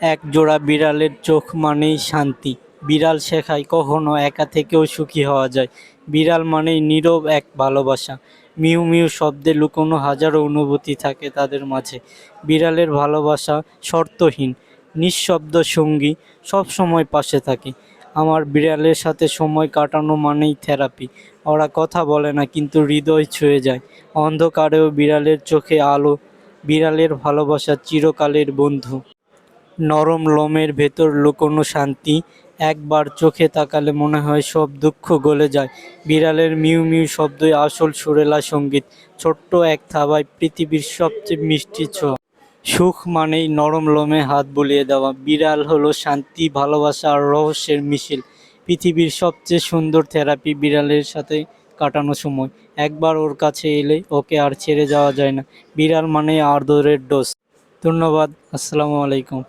এক জোড়া বিড়ালের চোখ মানেই শান্তি। বিড়াল শেখায় কখনো একা থেকেও সুখী হওয়া যায়। বিড়াল মানেই নীরব এক ভালোবাসা। মিউ মিউ শব্দে লুকোনো হাজারো অনুভূতি থাকে তাদের মাঝে। বিড়ালের ভালোবাসা শর্তহীন, নিঃশব্দ সঙ্গী, সব সময় পাশে থাকে। আমার বিড়ালের সাথে সময় কাটানো মানেই থেরাপি। ওরা কথা বলে না কিন্তু হৃদয় ছুঁয়ে যায়। অন্ধকারেও বিড়ালের চোখে আলো। বিড়ালের ভালোবাসা চিরকালের বন্ধু। নরম লোমের ভেতর লুকোনো শান্তি। একবার চোখে তাকালে মনে হয় সব দুঃখ গলে যায়। বিড়ালের মিউ মিউ শব্দই আসল সুরেলা সঙ্গীত। ছোট্ট এক থাবায় পৃথিবীর সবচেয়ে মিষ্টি ছোঁয়া। সুখ মানেই নরম লোমে হাত বুলিয়ে দেওয়া। বিড়াল হলো শান্তি, ভালোবাসা আর রহস্যের মিছিল। পৃথিবীর সবচেয়ে সুন্দর থেরাপি বিড়ালের সাথে কাটানো সময়। একবার ওর কাছে এলে ওকে আর ছেড়ে যাওয়া যায় না। বিড়াল মানেই আদরের ডোজ। ধন্যবাদ। আসসালামু আলাইকুম।